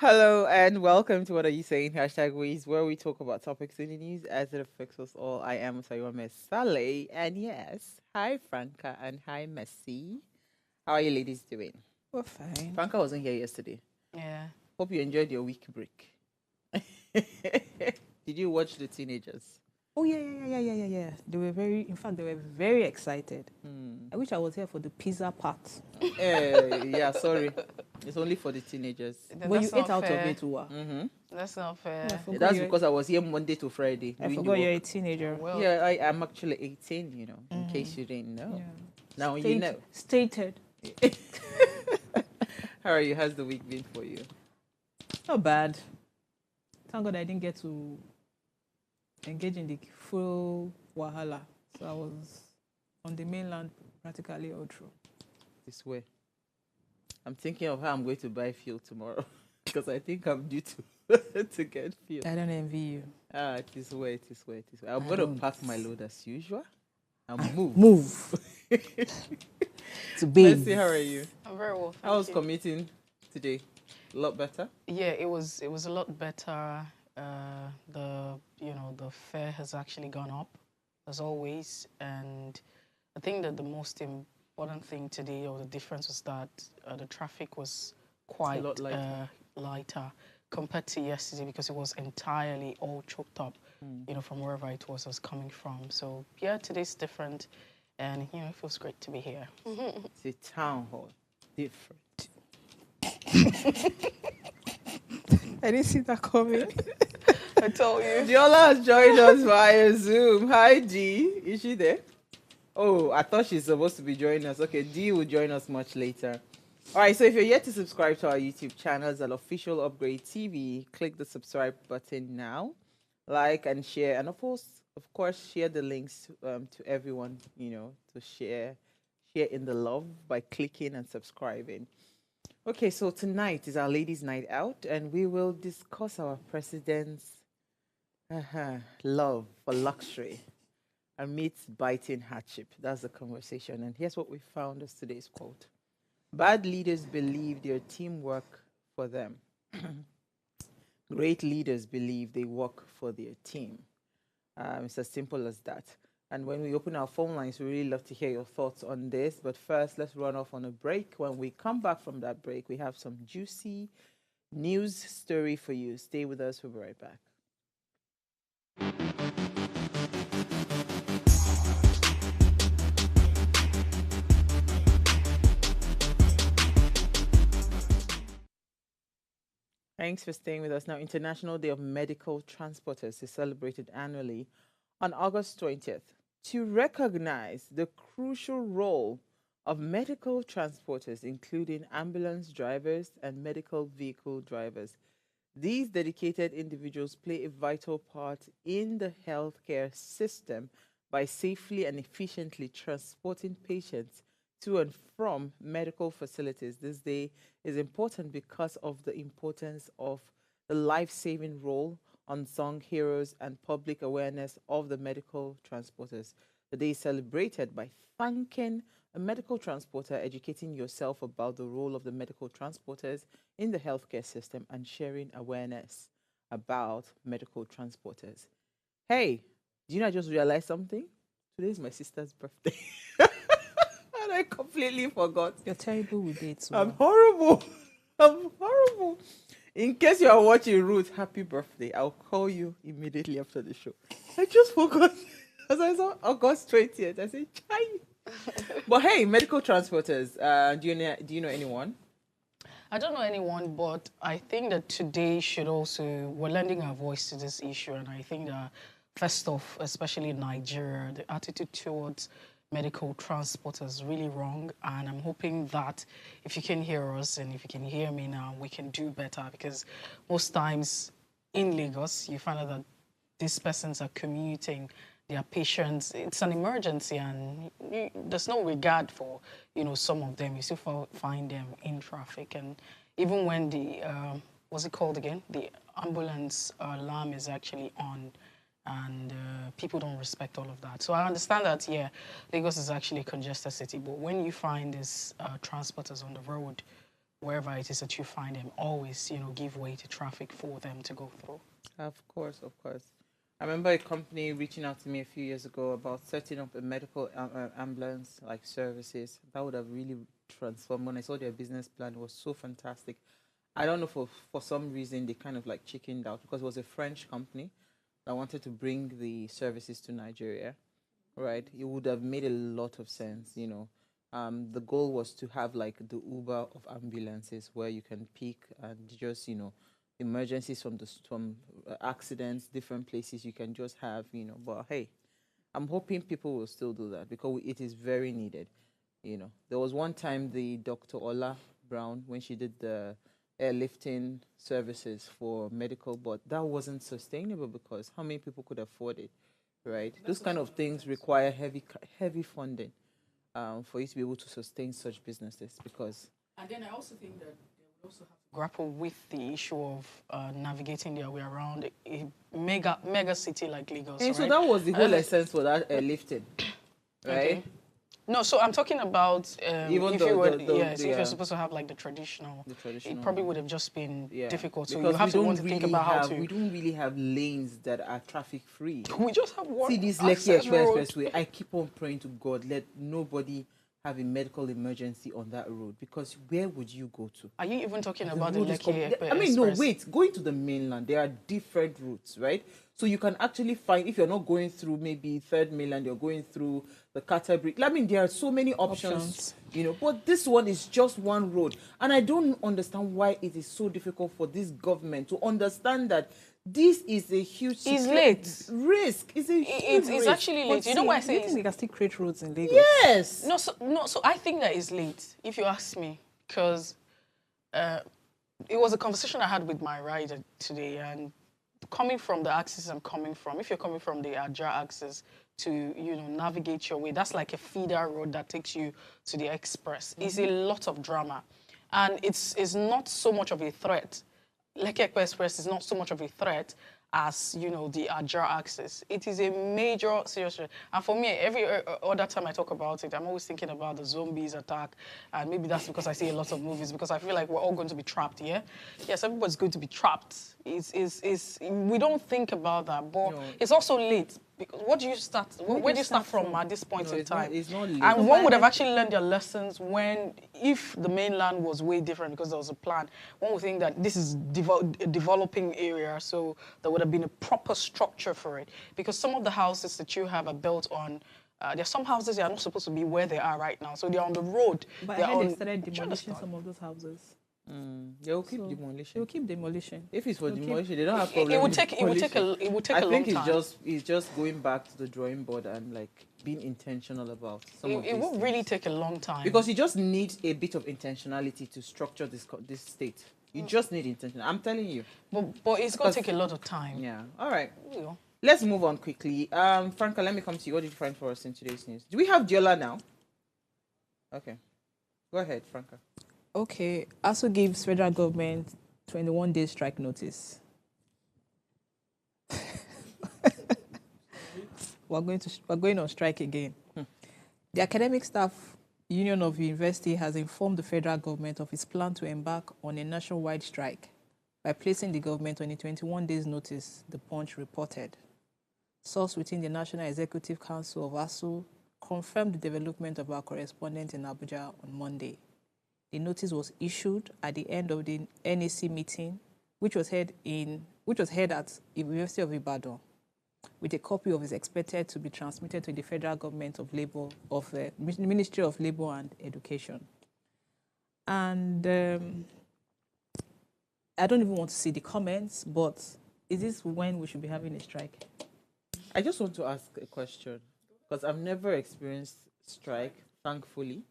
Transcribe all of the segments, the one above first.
Hello and welcome to What Are You Saying? Hashtag Ways, where we talk about topics in the news as it affects us all. I am Sayome Saleh, and yes, hi Franca and hi Messi. How are you ladies doing? We're fine. Franca wasn't here yesterday. Yeah. Hope you enjoyed your week break. Did you watch The Teenagers? Oh yeah. They were in fact, they were very excited. I wish I was here for the pizza part. Yeah, sorry. It's only for the teenagers. But you That's ate not out of fair. it, too. That's not I fair. forgot That's you're, because I was here Monday to Friday I doing the forgot you're a work. teenager. Well, Yeah, I am actually 18, in case you didn't know. Yeah. Now you know. Stated. How are you? How's the week been for you? Not bad. Thank God I didn't get to engage in the full wahala. So I was on the mainland practically all through. This way. I'm thinking of how I'm going to buy fuel tomorrow because I think I'm due to to get fuel. I don't envy you. It is way, it is way, it is way. I'm I going to don't. pack my load as usual and move. Move. To bathe. Mercy, how are you? I'm very well. How was Thank you. commuting today? A lot better? Yeah, it was a lot better. The fare has actually gone up as always, and I think that the most important thing today, or the difference, was that the traffic was quite lot lighter. lighter compared to yesterday because it was entirely all choked up. From wherever it was coming from. So yeah, today's different, and it feels great to be here. It's a town hall. Different. I didn't see that coming. I told you. Diola has joined us via Zoom. Hi, G. Is she there? Oh, I thought she's supposed to be joining us. Okay, D will join us much later. All right, so if you're yet to subscribe to our YouTube channel, it's an official Upgrade TV. Click the subscribe button now, like and share, and of course, share the links to everyone. To share in the love by clicking and subscribing. Okay, so tonight is our ladies' night out, and we will discuss our president's love for luxury amidst biting hardship. That's the conversation. And here's what we found as today's quote: bad leaders believe their team work for them. Great leaders believe they work for their team. It's as simple as that. And when we open our phone lines, we really love to hear your thoughts on this. But first, let's run off on a break. When we come back from that break, we have some juicy news story for you. Stay with us. We'll be right back. Thanks for staying with us. Now, International Day of Medical Transporters is celebrated annually on August 20th to recognize the crucial role of medical transporters, including ambulance drivers and medical vehicle drivers. These dedicated individuals play a vital part in the healthcare system by safely and efficiently transporting patients to and from medical facilities. This day is important because of the importance of the life-saving role, unsung heroes, and public awareness of the medical transporters. The day is celebrated by thanking a medical transporter, educating yourself about the role of the medical transporters in the healthcare system, and sharing awareness about medical transporters. Hey, do you know I just realized something? Today is my sister's birthday. And I completely forgot. You're terrible with dates. I'm horrible. I'm horrible. In case you are watching Ruth, happy birthday. I'll call you immediately after the show. I just forgot. As I saw August 20th, I said, chai. But hey, medical transporters, do you know anyone? I don't know anyone, but I think that today we're lending our voice to this issue. And I think that, first off, especially in Nigeria, the attitude towards medical transport is really wrong. And I'm hoping that if you can hear us and if you can hear me now, we can do better. Because most times in Lagos, you find out that these persons are commuting their patients. It's an emergency, and there's no regard for, some of them. You still find them in traffic. And even when the, what's it called again? The ambulance alarm is actually on, and people don't respect all of that. So I understand that, yeah, Lagos is actually a congested city, but when you find these transporters on the road wherever it is that you find them, always, give way to traffic for them to go through. Of course, of course. I remember a company reaching out to me a few years ago about setting up a medical ambulance like services. That would have really transformed. When I saw their business plan, it was so fantastic. I don't know, for some reason they kind of like chickened out because it was a French company that wanted to bring the services to Nigeria, right? It would have made a lot of sense. The goal was to have like the Uber of ambulances where you can pick and just, emergencies from accidents, different places you can just have. But hey, I'm hoping people will still do that because it is very needed. There was one time the Dr. Ola Brown, when she did the airlifting services for medical, but that wasn't sustainable because how many people could afford it, right? Those kind of things require heavy funding for you to be able to sustain such businesses because. And then I also think that they would also have to grapple with the issue of navigating their way around a mega city like Lagos. And right? so that was the whole essence for that airlifting, right? Okay. No, so I'm talking about Even if the, you were, the, the, yes, the, if you're supposed to have like the traditional, it probably one. would have just been Yeah, difficult. So because you have to want to think about how to. we don't really have lanes that are traffic free. We just have one. See this Lekki Expressway. I keep on praying to God, let nobody have a medical emergency on that road because where would you go to? Are you even talking about the Lekki Express? I mean, no, wait. Going to the mainland, there are different routes, right? So you can actually find, if you're not going through maybe Third Mainland, you're going through the Carter Bridge. I mean, there are so many options, but this one is just one road. And I don't understand why it is so difficult for this government to understand that this is a huge risk. It's a huge risk. It's actually late. You know why I say you can still create roads in Lagos? Yes. So I think that is late, if you ask me, because it was a conversation I had with my rider today, and coming from the axis I'm coming from, if you're coming from the Ajah axis to, navigate your way, that's like a feeder road that takes you to the express. It's a lot of drama. And it's not so much of a threat. Lekki Express is not so much of a threat as, the Ajah axis. It is a major serious threat. And for me, every other time I talk about it, I'm always thinking about the zombies attack. And maybe that's because I see a lot of movies, because I feel like we're all going to be trapped, yeah? Yes, everybody's going to be trapped. We don't think about that, but it's also late. Because what do you start? Where do you start from at this point in time? It's not late. And one would have actually learned their lessons if the mainland was way different, because there was a plan. One would think that this is a developing area, so there would have been a proper structure for it. Because some of the houses that you have are built on. There are some houses that are not supposed to be where they are right now, so they're on the road. But I heard they started demolishing some of those houses. They will keep demolishing. They will keep demolishing. If it's for demolition, they don't have problem. It would take a long time. I think it's just going back to the drawing board and like being intentional about some of these It will things. really take a long time. Because you just need a bit of intentionality to structure this state. You just need intention. I'm telling you. But it's going to take a lot of time. Yeah. All right. Yeah. Let's move on quickly. Franca, let me come to you. What did you find for us in today's news? Do we have Diola now? Okay. Go ahead, Franca. Okay. ASU gives federal government 21-day strike notice. We're going on strike again. The Academic Staff Union of the University has informed the federal government of its plan to embark on a nationwide strike by placing the government on a 21 days notice, the Punch reported. Source within the National Executive Council of ASU confirmed the development of our correspondent in Abuja on Monday. The notice was issued at the end of the NAC meeting, which was held at the University of Ibadan, with a copy of it expected to be transmitted to the federal government of the Ministry of Labour and Education. And I don't even want to see the comments, but is this when we should be having a strike? I just want to ask a question, because I've never experienced strike, thankfully.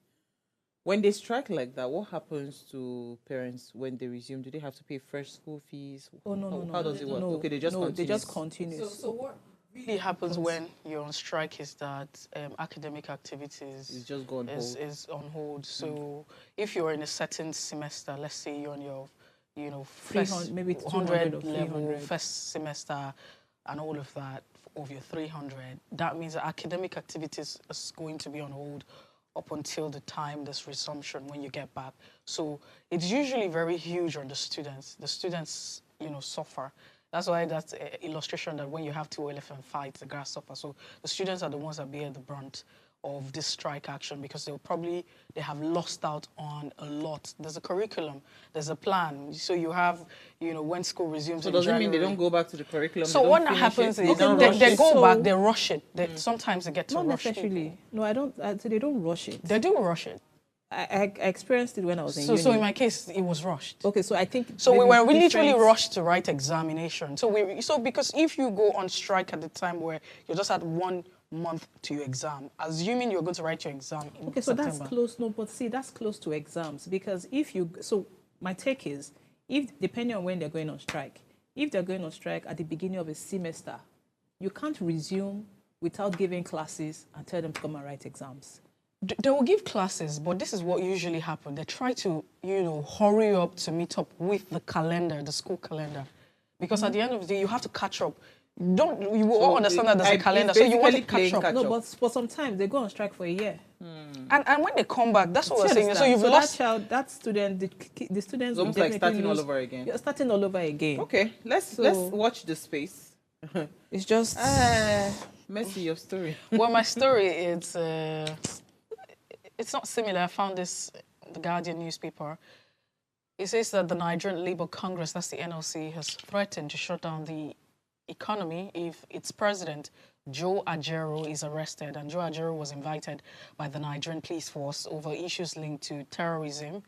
When they strike like that, what happens to parents when they resume? Do they have to pay fresh school fees? Oh, no. How does it work? No, okay, they just continue. So what really happens when you're on strike is that academic activities is just go on hold. Is on hold. So if you're in a certain semester, let's say you're on your, first maybe 100 level, first semester, and all of that, of your 300, that means that academic activities is going to be on hold up until the time there's resumption when you get back. So it's usually very huge on the students. The students, suffer. That's why that's an illustration that when you have two elephant fights, the grass suffers. So the students are the ones that bear the brunt of this strike action because they have lost out on a lot. There's a curriculum, there's a plan. So you have, when school resumes. So does it mean they don't go back to the curriculum? So what happens is they go back, they rush it. Sometimes they get to rush it. Not necessarily. People. No, I don't. They don't rush it. They do rush it. I experienced it when I was in uni. So in my case, it was rushed. Okay, so I think... So we were literally rushed to write examination. So because if you go on strike at the time where you just had 1 month to your exam, assuming you're going to write your exam in Okay, so September. that's close. No, but see, that's close to exams because so my take is, depending on when they're going on strike, if they're going on strike at the beginning of a semester, you can't resume without giving classes and tell them to come and write exams. They will give classes, but this is what usually happens. They try to, hurry up to meet up with the calendar, the school calendar. Because at the end of the day, you have to catch up. You will all understand that there's a calendar, so you want to catch up. No, but for some time, they go on strike for a year. And when they come back, that's what we're saying. So you've lost... that student, the students... It's almost like starting all over again. You're starting all over again. Okay, let's watch the space. It's just... Messi, your story. Well, my story, it's not similar. I found this in the Guardian newspaper. It says that the Nigerian Labour Congress, that's the NLC, has threatened to shut down the economy if its president, Joe Ajaero, is arrested. And Joe Ajaero was invited by the Nigerian police force over issues linked to terrorism,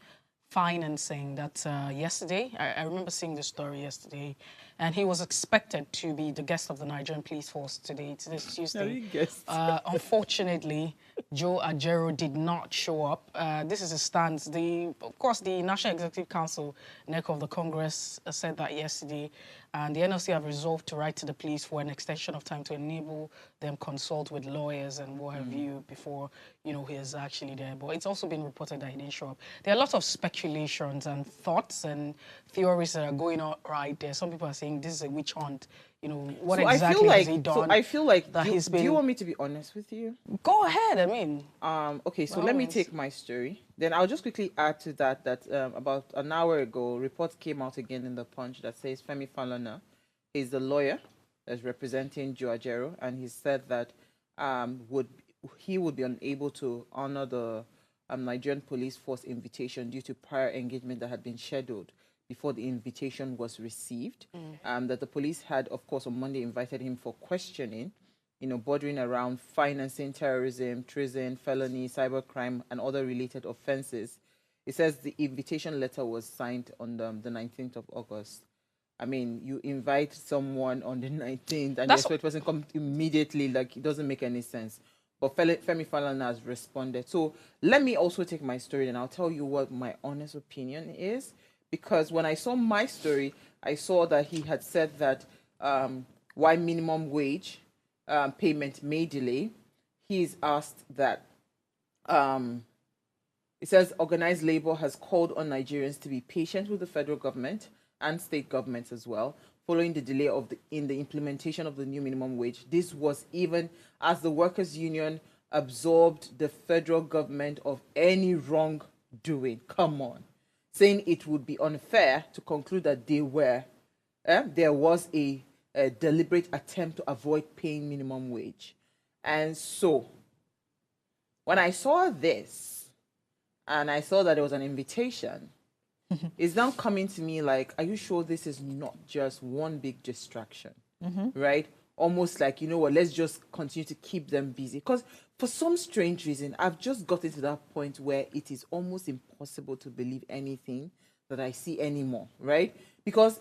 financing. That yesterday, I remember seeing the story yesterday, and he was expected to be the guest of the Nigerian police force today, this Tuesday. Unfortunately, Joe Ajaero did not show up. This is his stance. Of course, the National Executive Council, neck of the Congress, said that yesterday, and the NLC have resolved to write to the police for an extension of time to enable them consult with lawyers and what have you before, he is actually there. But it's also been reported that he didn't show up. There are lots of speculations and thoughts and theories that are going on right there. Some people are saying this is a witch hunt. What exactly has he done? So I feel like, that do you want me to be honest with you? Go ahead, I mean. Okay, so let me take my story. Then I'll just quickly add to that about an hour ago, reports came out again in the Punch that says Femi Falana is the lawyer that's representing Joe Ajaero, and he said that he would be unable to honor the Nigerian police force invitation due to prior engagement that had been scheduled before the invitation was received. That the police had, of course, on Monday invited him for questioning, bordering around financing terrorism, treason, felony, cybercrime, and other related offenses. It says the invitation letter was signed on the 19th of August. I mean, you invite someone on the 19th and you expect the person to come immediately, like, it doesn't make any sense. But Femi Falana has responded. So let me also take my story and I'll tell you what my honest opinion is. Because when I saw my story, I saw that he had said that why minimum wage payment may delay. He's asked that, it says organized labor has called on Nigerians to be patient with the federal government and state governments as well, following the delay in the implementation of the new minimum wage. This was even as the workers' union absorbed the federal government of any wrongdoing. Come on. Saying it would be unfair to conclude that there was a deliberate attempt to avoid paying minimum wage. And so, when I saw this, and I saw that there was an invitation, it's now coming to me like, are you sure this is not just one big distraction, right? Almost like, let's just continue to keep them busy. Because for some strange reason, I've just gotten to that point where it is almost impossible to believe anything that I see anymore, right? Because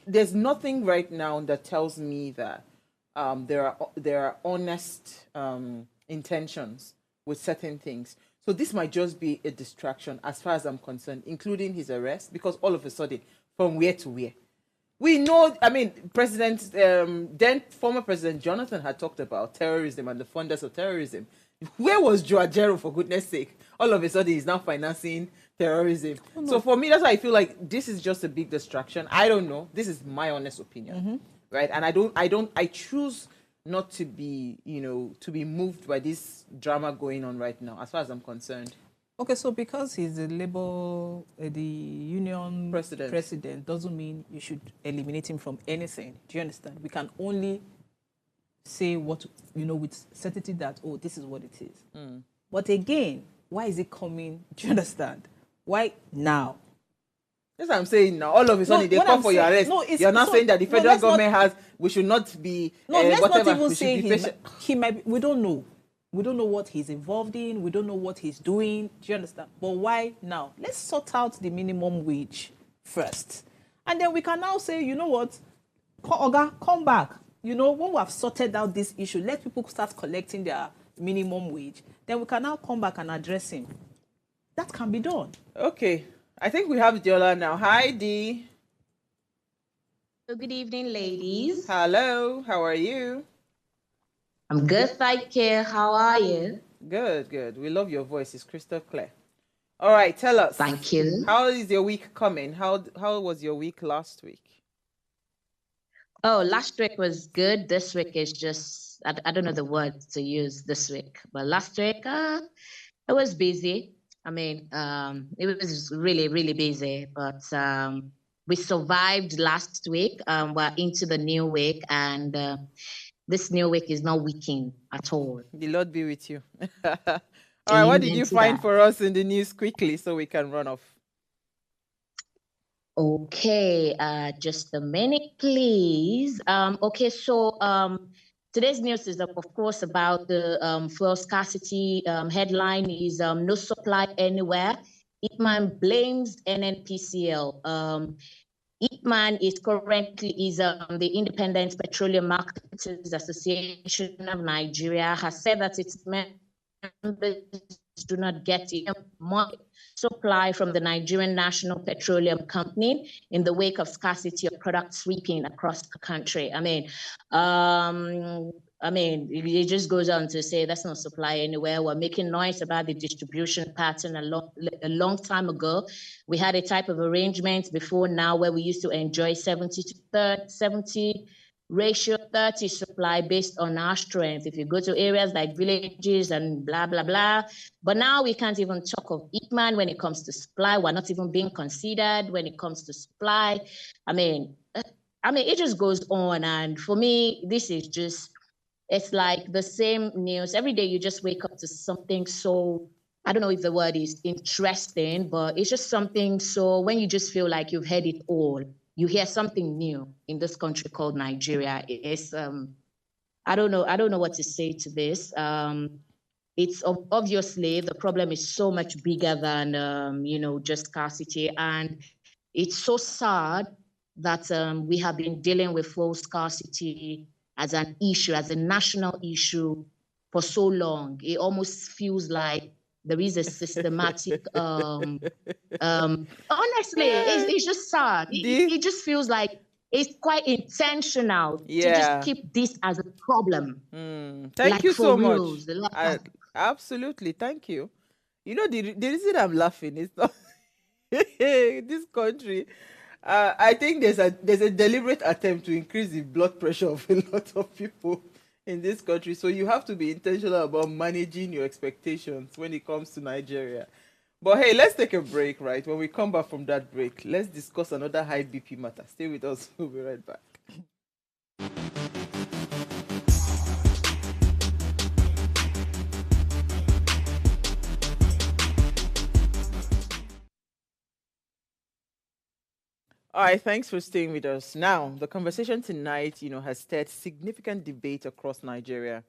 there's nothing right now that tells me that there are honest intentions with certain things. So this might just be a distraction as far as I'm concerned, including his arrest, because all of a sudden, from where to where? We know, I mean, then former President Jonathan had talked about terrorism and the funders of terrorism. Where was Joe Ajaero, for goodness sake? All of a sudden, he's now financing terrorism. Oh, no. So for me, that's why I feel like this is just a big distraction. I don't know. This is my honest opinion, right? And I choose not to be, to be moved by this drama going on right now, as far as I'm concerned? Okay, so because he's the the union President. doesn't mean you should eliminate him from anything. Do you understand? We can only say what, with certainty that, oh, this is what it is. But again, why is it coming? Do you understand? Why now? That's what I'm saying now. All of a sudden, they call for your arrest. No, you're not saying that the federal government we should not be, let's whatever. not even say he might be, we don't know. We don't know what he's involved in. We don't know what he's doing. Do you understand? But why now? Let's sort out the minimum wage first. And then we can now say, you know what? Oga, come back. When we have sorted out this issue, let people start collecting their minimum wage. Then we can now come back and address him. That can be done. Okay. I think we have Diola now. Hi, Dee. Good evening, ladies. Hello. How are you? I'm good, thank you. How are you? Good, good. We love your voice. It's crystal clear. All right, tell us. Thank you. How is your week coming? How was your week last week? Oh, last week was good. This week is just, I don't know the word to use this week. But last week, it was busy. I mean, it was really, really busy. But we survived last week. We're into the new week. And this new week is not weakening at all. The Lord be with you. All right, what did you find for us in the news quickly so we can run off? Okay, just a minute, please. Okay, so today's news is, of course, about the fuel scarcity. Headline is no supply anywhere. Ipman blames NNPCL. Ipman is currently the Independent Petroleum Marketers Association of Nigeria has said that its members do not get enough money supply from the Nigerian National Petroleum Company in the wake of scarcity of products sweeping across the country. I mean, it just goes on to say that's not supply anywhere. We're making noise about the distribution pattern a long time ago. We had a type of arrangement before now where we used to enjoy 70 to 70 ratio 30 supply based on our strength. If you go to areas like villages and blah, blah, blah. But now we can't even talk of Ipman when it comes to supply. We're not even being considered when it comes to supply. I mean, it just goes on. And for me, this is just, it's like the same news. Every day you just wake up to something so, I don't know if the word is interesting, but it's just something so when you just feel like you've heard it all, you hear something new in this country called Nigeria. It's I don't know what to say to this. It's obviously the problem is so much bigger than just scarcity, and it's so sad that we have been dealing with fuel scarcity as an issue, as a national issue for so long. It almost feels like there is a systematic honestly, it's just sad. It just feels like it's quite intentional to just keep this as a problem. Thank you so much. Absolutely, thank you. The reason I'm laughing is not this country. I think there's a deliberate attempt to increase the blood pressure of a lot of people in this country. So you have to be intentional about managing your expectations when it comes to Nigeria. But hey, let's take a break, right? When we come back from that break, let's discuss another high BP matter. Stay with us. We'll be right back. All right, thanks for staying with us. Now, the conversation tonight, has stirred significant debate across Nigeria.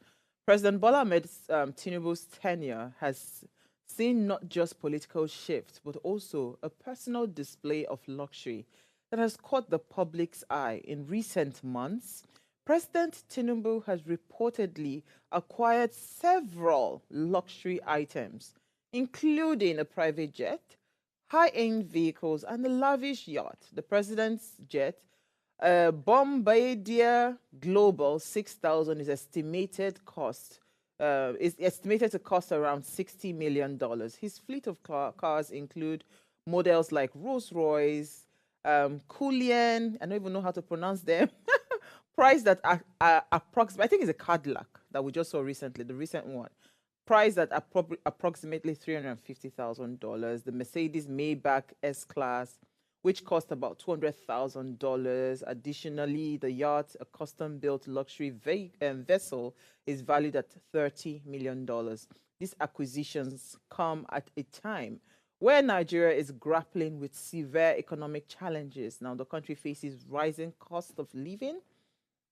President Bola Ahmed Tinubu's tenure has seen not just political shifts, but also a personal display of luxury that has caught the public's eye. In recent months, President Tinubu has reportedly acquired several luxury items, including a private jet, high-end vehicles, and a lavish yacht. The president's jet, Bombardier Global 6000, is estimated to cost around $60 million. His fleet of cars include models like Rolls-Royce, Cullinan, I don't even know how to pronounce them, Price that approximately, I think it's a Cadillac that we just saw recently, the recent one. Price at approximately $350,000. The Mercedes Maybach S-Class, which cost about $200,000. Additionally, the yacht, a custom-built luxury vessel, is valued at $30 million. These acquisitions come at a time where Nigeria is grappling with severe economic challenges. Now, the country faces rising cost of living,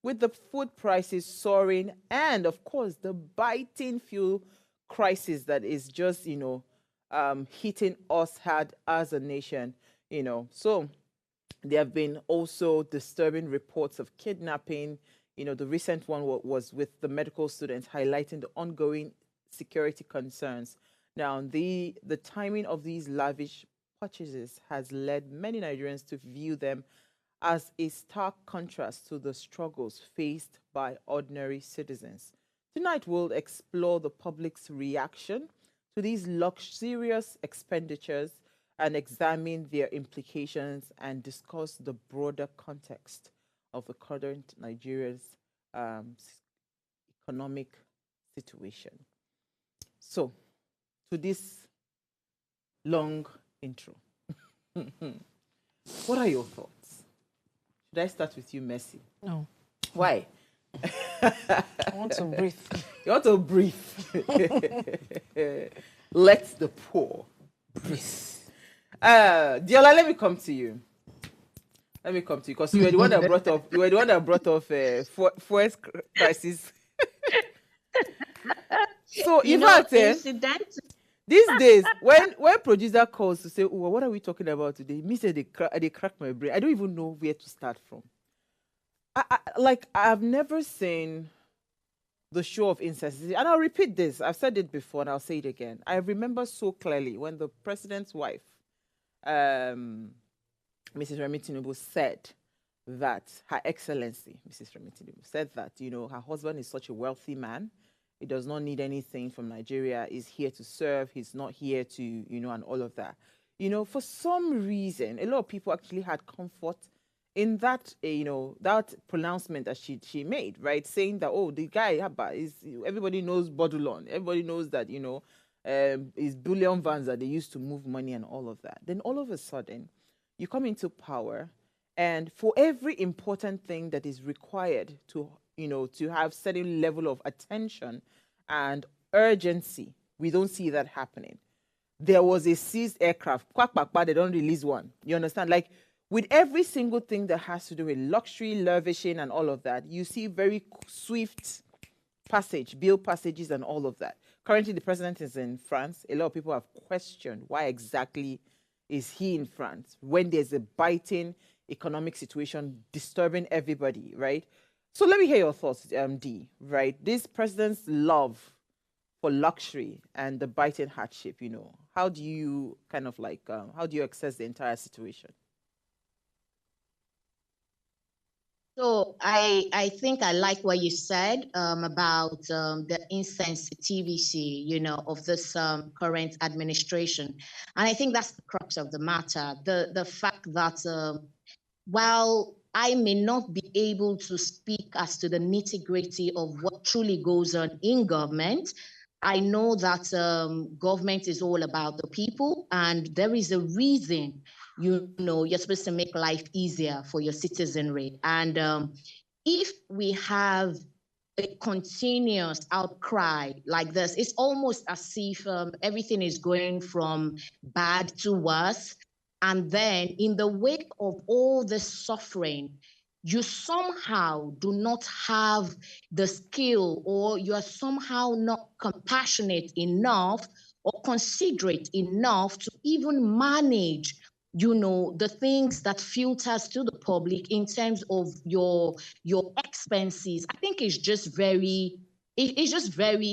with the food prices soaring, and of course the biting fuel crisis that is just hitting us hard as a nation. So there have been also disturbing reports of kidnapping. The recent one was with the medical students, highlighting the ongoing security concerns. Now, the timing of these lavish purchases has led many Nigerians to view them as a stark contrast to the struggles faced by ordinary citizens. Tonight, we'll explore the public's reaction to these luxurious expenditures and examine their implications and discuss the broader context of the current Nigeria's economic situation. So, to this long intro, what are your thoughts? Should I start with you, Mercy? No. Why? I want to breathe. You want to breathe. Let the poor breathe. Diola, let me come to you. Let me come to you because you were the one that brought up. You were the one that brought off forest crisis. So, in fact, these days, when producer calls to say, "Oh, what are we talking about today?" Me say they crack my brain. I don't even know where to start from. I've never seen the show of insensitivity, and I'll repeat this. I've said it before, and I'll say it again. I remember so clearly when the president's wife, Mrs. Remi Tinubu, said that Her Excellency, Mrs. Remi Tinubu, said that her husband is such a wealthy man. He does not need anything from Nigeria. He's here to serve. He's not here to, and all of that. For some reason, a lot of people actually had comfort in that, that pronouncement that she made, right? Saying that, oh, the guy, everybody knows Bodulon. Everybody knows that, it's bullion vans that they used to move money and all of that. Then all of a sudden, you come into power, and for every important thing that is required to have certain level of attention and urgency, we don't see that happening. There was a seized aircraft. They don't release one. You understand? Like, with every single thing that has to do with luxury, lavishing, and all of that, you see very swift bill passages and all of that. Currently, the president is in France. A lot of people have questioned why exactly is he in France when there's a biting economic situation disturbing everybody, right? So let me hear your thoughts, D, right? This president's love for luxury and the biting hardship, how do you how do you assess the entire situation? So I think I like what you said about the insensitivity, of this current administration. And I think that's the crux of the matter. The fact that while I may not be able to speak as to the nitty-gritty of what truly goes on in government, I know that government is all about the people, and there is a reason, you're supposed to make life easier for your citizenry. And if we have a continuous outcry like this, it's almost as if everything is going from bad to worse. And then in the wake of all this suffering, you somehow do not have the skill, or you are somehow not compassionate enough or considerate enough to even manage, the things that filters to the public in terms of your expenses. I think it's just very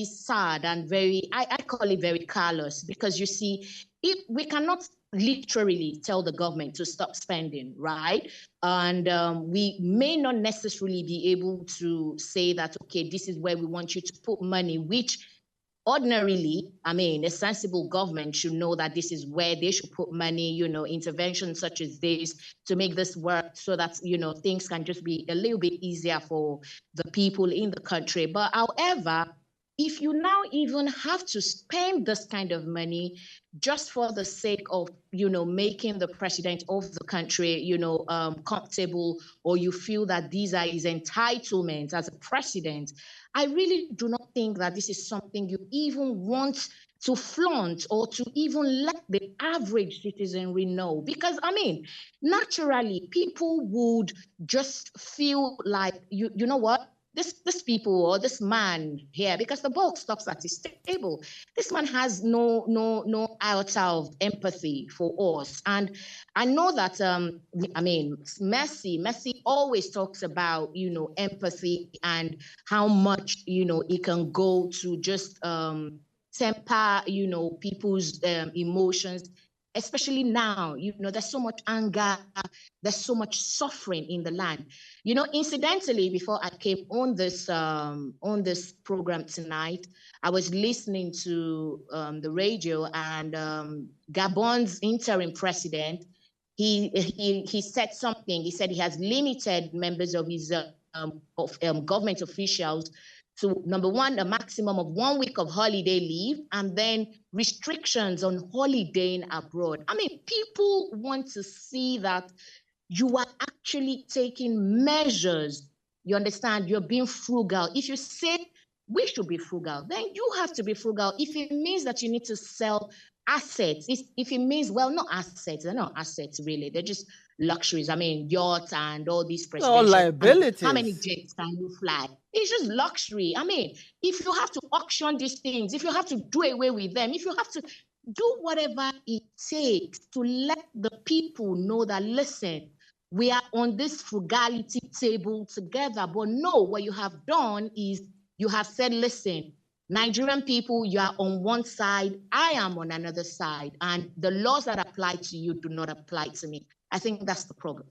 sad and I call it very callous, because you see, if we cannot literally tell the government to stop spending, right? And we may not necessarily be able to say that, okay, this is where we want you to put money, which ordinarily, I mean, a sensible government should know that this is where they should put money, you know, interventions such as this to make this work so that, you know, things can just be a little bit easier for the people in the country. But however, if you now even have to spend this kind of money just for the sake of, you know, making the president of the country, you know, comfortable, or you feel that these are his entitlements as a president, I really do not think that this is something you even want to flaunt or to even let the average citizenry know. Because, I mean, naturally, people would just feel like, you know what? This people or this man here, because the buck stops at his table. This man has no iota of empathy for us. And I know that I mean, Messi always talks about, you know, empathy and how much, you know, it can go to just temper, you know, people's emotions, especially now. You know, there's so much anger, there's so much suffering in the land. You know, incidentally, before I came on this program tonight, I was listening to the radio, and Gabon's interim president, he said something. He said he has limited members of his government officials to, number one, a maximum of 1 week of holiday leave, and then restrictions on holidaying abroad. I mean, people want to see that you are actually taking measures. You understand? You're being frugal. If you say we should be frugal, then you have to be frugal. If it means that you need to sell assets, if it means, well, not assets, they're not assets really, they're just luxuries. I mean, yachts and all these All presidential. liabilities. How many jets can you fly? It's just luxury. I mean, if you have to auction these things, if you have to do away with them, if you have to do whatever it takes to let the people know that, listen, we are on this frugality table together. But no, what you have done is you have said, listen, Nigerian people, you are on one side, I am on another side, and the laws that apply to you do not apply to me. I think that's the problem.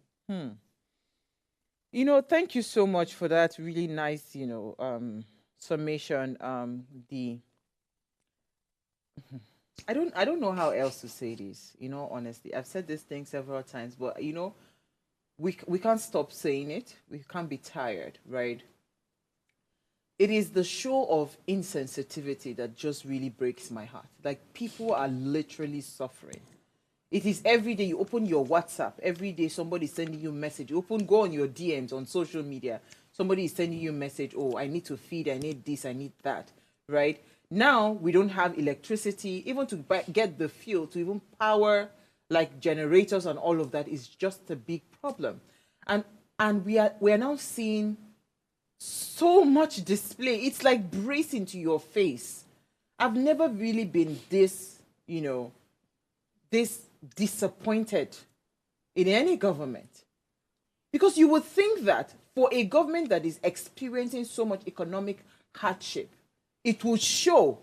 You know, thank you so much for that really nice, you know, summation. I don't know how else to say this, you know, honestly. I've said this thing several times, but you know, we can't stop saying it. We can't be tired, right? It is the show of insensitivity that just really breaks my heart. Like, people are literally suffering. It is every day. You open your WhatsApp, every day somebody's sending you a message. You go on your DMs on social media, somebody is sending you a message, oh, I need to feed, I need this, I need that, right? Now, we don't have electricity, even to get the fuel, to even power, like generators and all of that is just a big problem. And we are now seeing so much display. It's like bracing to your face. I've never really been this, you know, this disappointed in any government. Because you would think that for a government that is experiencing so much economic hardship, it would show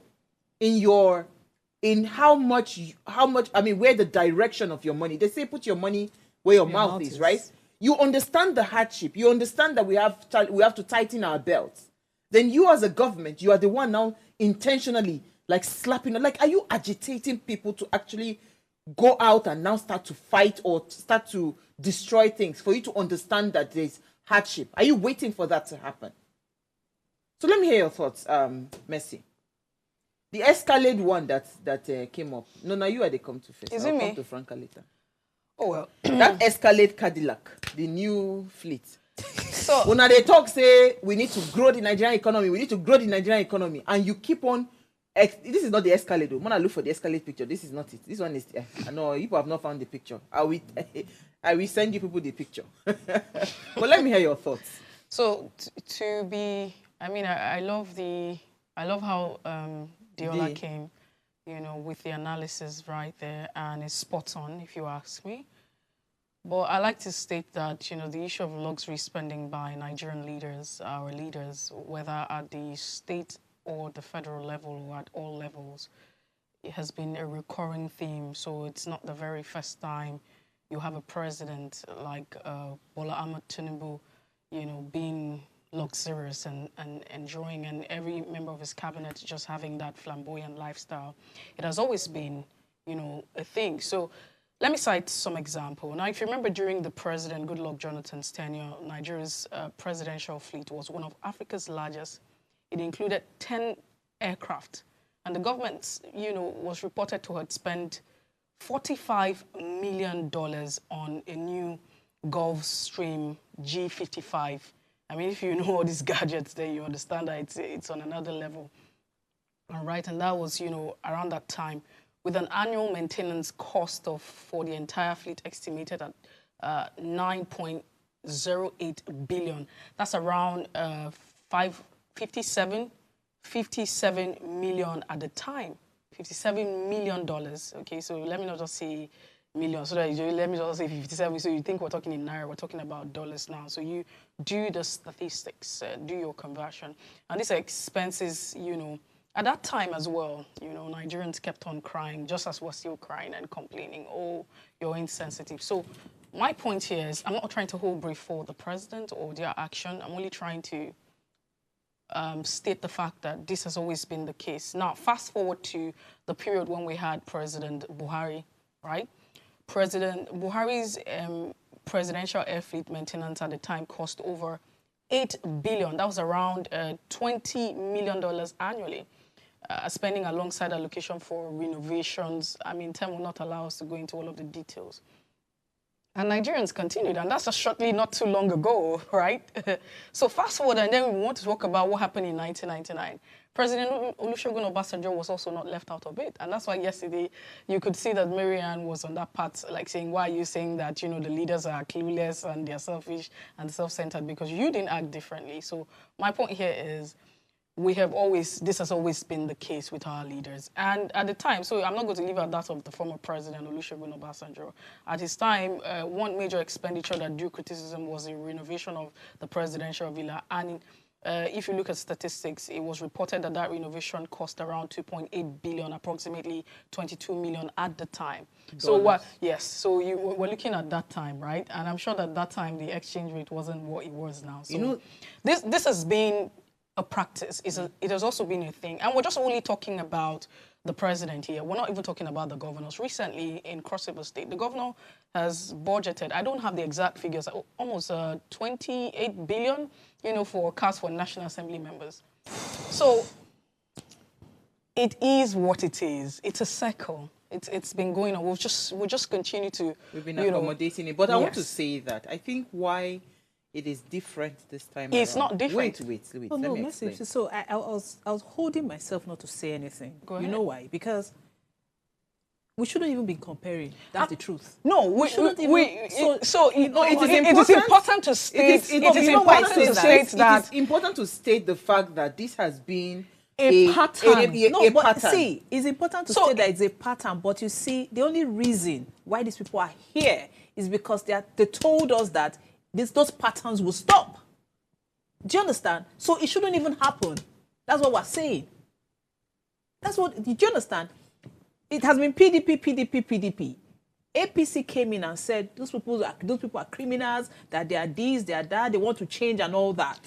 in how much, I mean, where the direction of your money. They say put your money where your mouth is, right? You understand the hardship. You understand that we have to tighten our belts. Then you as a government, you are the one now intentionally like slapping, like, are you agitating people to actually go out and now start to fight or start to destroy things for you to understand that there's hardship? Are you waiting for that to happen? So let me hear your thoughts, Messi. The Escalade one that came up. No, you are the come to first. Is I'll it come me? to Franca later. Oh, well. That Escalade Cadillac, the new fleet. So, when they talk, say, we need to grow the Nigerian economy, we need to grow the Nigerian economy, and you keep on, this is not the Escalade. When I look for the Escalade picture, this is not it. This one is, no, you people have not found the picture. I will send you people the picture. But let me hear your thoughts. So to be, I mean, I love how Diola came, you know, with the analysis right there, and it's spot on, if you ask me. But I like to state that, you know, the issue of luxury spending by Nigerian leaders, our leaders, whether at the state or the federal level or at all levels, it has been a recurring theme. So it's not the very first time you have a president like Bola Ahmed Tinubu, you know, being luxurious and enjoying, and every member of his cabinet just having that flamboyant lifestyle. It has always been, you know, a thing. So let me cite some example. Now, if you remember during the President Goodluck Jonathan's tenure, Nigeria's presidential fleet was one of Africa's largest. It included 10 aircraft. And the government, you know, was reported to have spent $45 million on a new Gulfstream G55. I mean, if you know all these gadgets, then you understand that it's on another level. All right, and that was, you know, around that time, with an annual maintenance cost of, for the entire fleet estimated at 9.08 billion. That's around 57 million at the time. $57 million. Okay, so let me not just say million. So that let me just say 57. So you think we're talking in naira? We're talking about dollars now. So you do the statistics, do your conversion, and these expenses, you know. At that time as well, you know, Nigerians kept on crying, just as we're still crying and complaining, oh, you're insensitive. So my point here is, I'm not trying to hold brief for the president or their action. I'm only trying to state the fact that this has always been the case. Now, fast forward to the period when we had President Buhari, right? President Buhari's presidential air fleet maintenance at the time cost over $8 billion. That was around $20 million annually. Spending alongside allocation for renovations. I mean, time will not allow us to go into all of the details. And Nigerians continued, and that's just shortly not too long ago, right? So fast forward, and then we want to talk about what happened in 1999. President Olusegun Obasanjo was also not left out of it. And that's why yesterday you could see that Marianne was on that part, like saying, why are you saying that, you know, the leaders are clueless and they're selfish and self-centered, because you didn't act differently. So my point here is, this has always been the case with our leaders. And at the time, so I'm not going to leave out that of the former president, Olusegun Obasanjo. At his time, one major expenditure that drew criticism was the renovation of the presidential villa. And if you look at statistics, it was reported that that renovation cost around 2.8 billion, approximately 22 million at the time. So yes, so we're looking at that time, right? And I'm sure that time the exchange rate wasn't what it was now. So, you know, this has been a practice. It has also been a thing. And we're just only talking about the president here. We're not even talking about the governors. Recently, in Cross River State, the governor has budgeted, I don't have the exact figures, almost 28 billion, you know, for cars for National Assembly members. So it is what it is. It's a cycle. It's been going on. We'll just continue to, we've been accommodating it. But I want to say that I think why it is different this time It's around. not different. Wait. Oh, no, Messi. So I was holding myself not to say anything. Go ahead. You know why? Because we shouldn't even be comparing. That's the truth. No, we shouldn't even. It is important to state. It is important to state the fact that this has been a pattern. Pattern. See, it's important to say that it's a pattern. But you see, the only reason why these people are here is because they told us that those patterns will stop. Do you understand? So it shouldn't even happen. That's what we're saying. Do you understand? It has been PDP. APC came in and said those people are criminals, that they are this, they are that, they want to change and all that.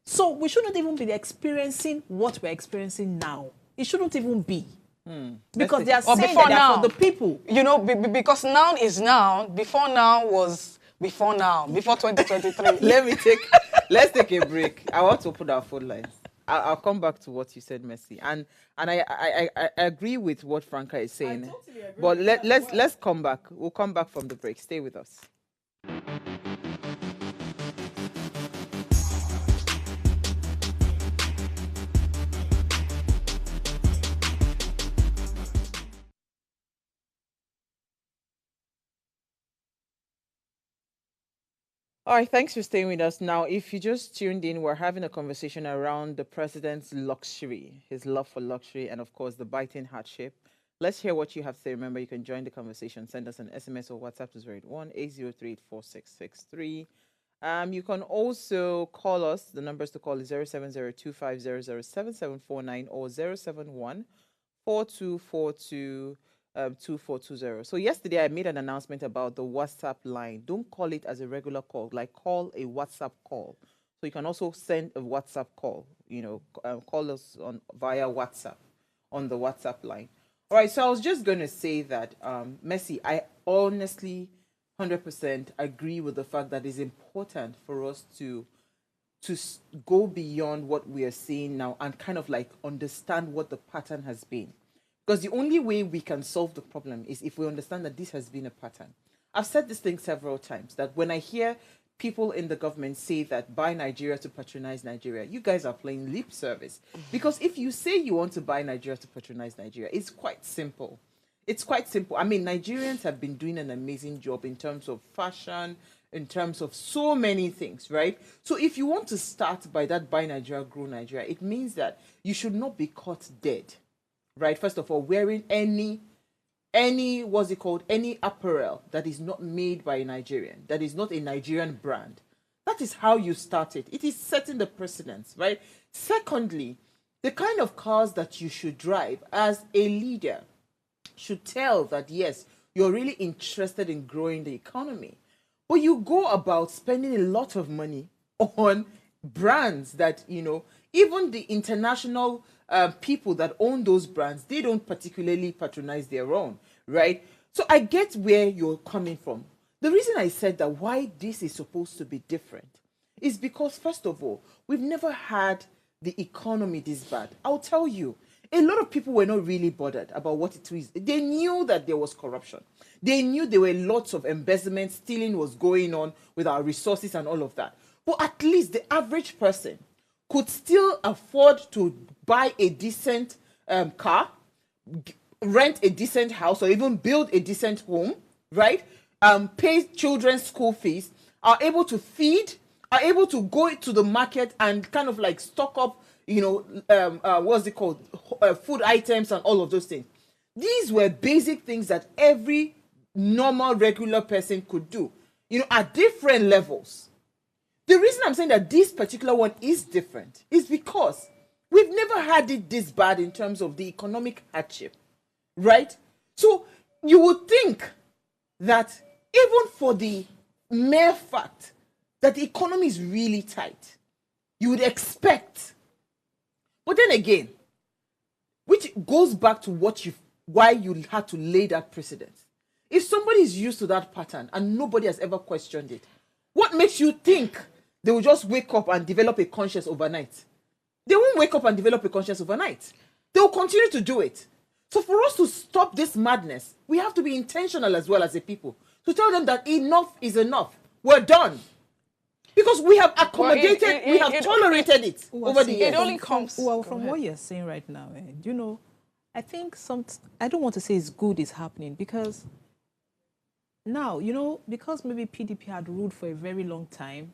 So we shouldn't even be experiencing what we're experiencing now. It shouldn't even be. Because they are saying that they're for the people. You know, because now is now, before now was before now, before 2023. Let's take a break. I want to open our phone lines. I'll come back to what you said, Messi. And I agree with what Franca is saying. I totally agree. But let's come back. We'll come back from the break. Stay with us. All right, thanks for staying with us. Now, if you just tuned in, we're having a conversation around the president's luxury, his love for luxury, and of course, the biting hardship. Let's hear what you have to say. Remember, you can join the conversation. Send us an SMS or WhatsApp to 081-803-4663. You can also call us. The numbers to call is 070-2500-7749 or 071-4242. 2420. So yesterday I made an announcement about the WhatsApp line. Don't call it as a regular call, like call a WhatsApp call. So you can also send a WhatsApp call, call us on via WhatsApp on the WhatsApp line. All right, so I was just going to say that, Messi, I honestly 100% agree with the fact that it's important for us to go beyond what we are seeing now and kind of like understand what the pattern has been. Because the only way we can solve the problem is if we understand that this has been a pattern. I've said this thing several times, that when I hear people in the government say that buy Nigeria to patronize Nigeria, you guys are playing lip service. Because if you say you want to buy Nigeria to patronize Nigeria, it's quite simple. It's quite simple. I mean, Nigerians have been doing an amazing job in terms of fashion, in terms of so many things, right? So if you want to start by that buy Nigeria, grow Nigeria, it means that you should not be caught dead, right? First of all, wearing any what's it called, any apparel that is not made by a Nigerian, that is not a Nigerian brand. That is how you start it. It is setting the precedence, right? Secondly, the kind of cars that you should drive as a leader should tell that, yes, you're really interested in growing the economy. But you go about spending a lot of money on brands that, even the international people that own those brands, they don't particularly patronize their own, right? So I get where you're coming from. The reason I said that why this is supposed to be different is because, first of all, we've never had the economy this bad. I'll tell you, a lot of people were not really bothered about what it is. They knew that there was corruption. They knew there were lots of embezzlement, stealing was going on with our resources and all of that. But at least the average person could still afford to buy a decent car, rent a decent house, or even build a decent home, right? Pay children's school fees, are able to feed, are able to go to the market and kind of like stock up, what's it called, food items and all of those things. These were basic things that every normal, regular person could do, at different levels. The reason I'm saying that this particular one is different is because we've never had it this bad in terms of the economic hardship, right? So you would think that even for the mere fact that the economy is really tight, you would expect. But then again, which goes back to why you had to lay that precedent. If somebody is used to that pattern and nobody has ever questioned it, what makes you think they will just wake up and develop a conscience overnight? They won't wake up and develop a conscience overnight. They will continue to do it. So for us to stop this madness, we have to be intentional as well as a people to tell them that enough is enough. We're done. Because we have accommodated, we have tolerated it over the years. It only comes. Well, from what you're saying right now, I think I don't want to say it's good is happening because now, because maybe PDP had ruled for a very long time,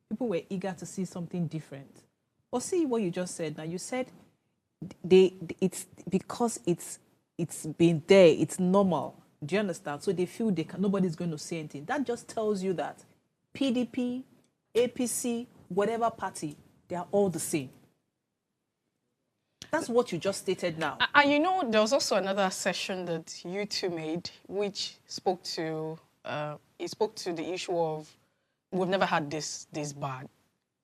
people were eager to see something different. But see what you just said now. You said it's because it's been there, it's normal. Do you understand? So they feel nobody's going to say anything. That just tells you that PDP, APC, whatever party, they are all the same. That's what you just stated now. And there was also another session that you two made, which spoke to the issue of we've never had this bad,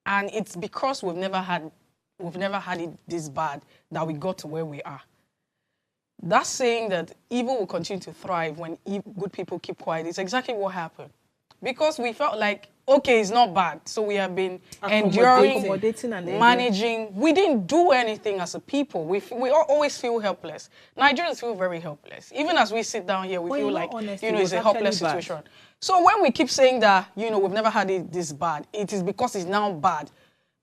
and it's because we've never had it this bad that we got to where we are. That's saying that evil will continue to thrive when good people keep quiet. It's exactly what happened. Because we felt like, okay, it's not bad. So we have been enduring, managing. We didn't do anything as a people. We always feel helpless. Nigerians feel very helpless. Even as we sit down here, we feel like, it's a helpless situation. So when we keep saying that, we've never had it this bad, it is because it's now bad.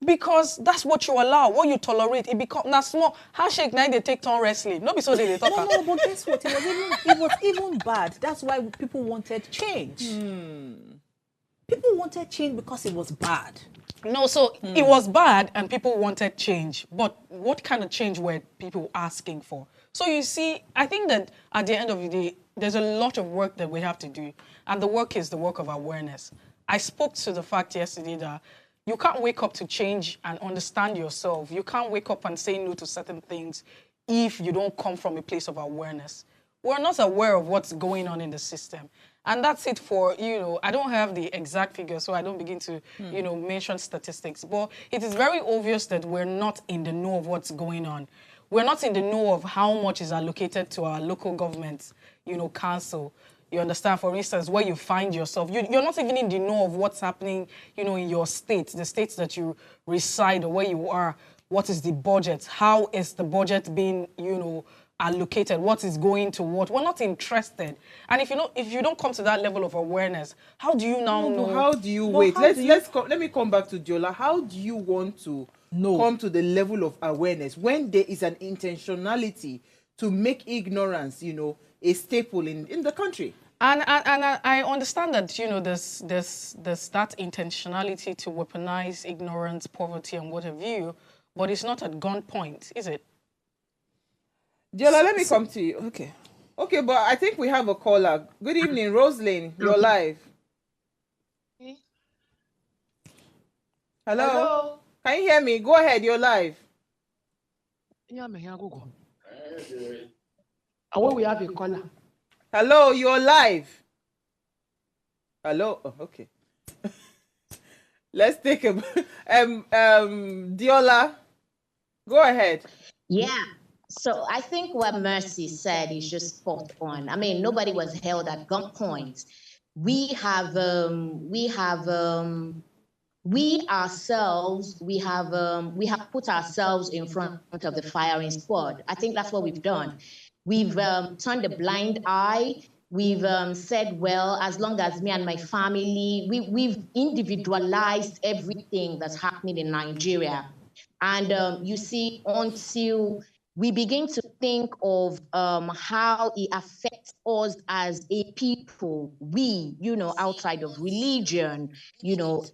Because that's what you allow, what you tolerate. It becomes now small handshake. Now they take turn wrestling. Not so they talk. No, but guess what? It was even bad. That's why people wanted change. People wanted change because it was bad. No, so it was bad and people wanted change. But what kind of change were people asking for? So you see, I think that at the end of the day, there's a lot of work that we have to do, and the work is the work of awareness. I spoke to the fact yesterday that you can't wake up to change and understand yourself. You can't wake up and say no to certain things if you don't come from a place of awareness. We're not aware of what's going on in the system. And that's it for, I don't have the exact figure, so I don't begin to, mention statistics. But it is very obvious that we're not in the know of what's going on. We're not in the know of how much is allocated to our local government, council. You understand? For instance, where you find yourself, you're not even in the know of what's happening, in your state, the states that you reside or where you are. What is the budget? How is the budget being, allocated? What is going to what? We're not interested. And if you don't come to that level of awareness, how do you now know? How do you wait? Let me come back to Diola. How do you want to come to the level of awareness when there is an intentionality to make ignorance, a staple in the country? And I understand that, there's that intentionality to weaponize ignorance, poverty, and what have you, but it's not at gunpoint, is it? Diola, let me come to you. Okay. Okay, but I think we have a caller. Good evening, Roselyn. You're live. Hello? Hello? Can you hear me? Go ahead, you're live. Yeah, me here, go. We have a caller. Hello, you're live. Hello? Oh, okay. Let's take a Diola. Go ahead. Yeah. So I think what Mercy said is just spot on. I mean, nobody was held at gunpoint. We have put ourselves in front of the firing squad. I think that's what we've done. We've turned a blind eye. We've said, well, as long as me and my family, we've individualized everything that's happening in Nigeria. And you see, until we begin to think of how it affects us as a people, we, outside of religion,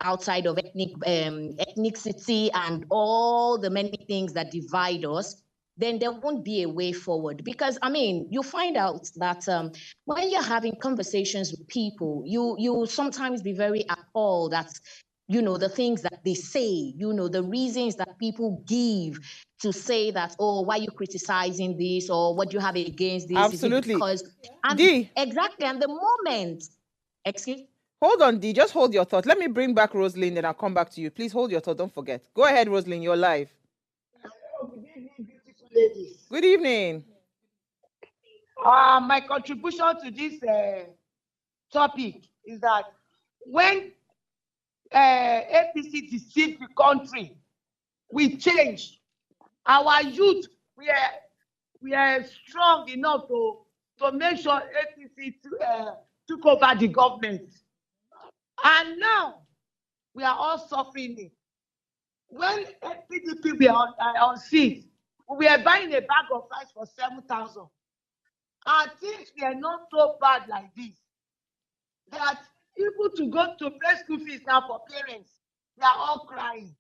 outside of ethnicity and all the many things that divide us, then there won't be a way forward. Because, I mean, you find out that when you're having conversations with people, you sometimes be very appalled at, the things that they say, the reasons that people give to say that, oh, why are you criticizing this, or what do you have against this? Absolutely. Exactly. And the moment, Hold on, Dee. Just hold your thought. Let me bring back Roselyn, then I'll come back to you. Please hold your thought. Don't forget. Go ahead, Roselyn. You're live. Good evening, beautiful ladies. Good evening. My contribution to this topic is that when APC deceived the country, we changed. Our youth, we are strong enough to make sure APC took over the government. And now we are all suffering it. When PDP were on seat, we were buying a bag of rice for 7,000. And things were not so bad like this. That people to go to pay school fees now for parents, they are all crying.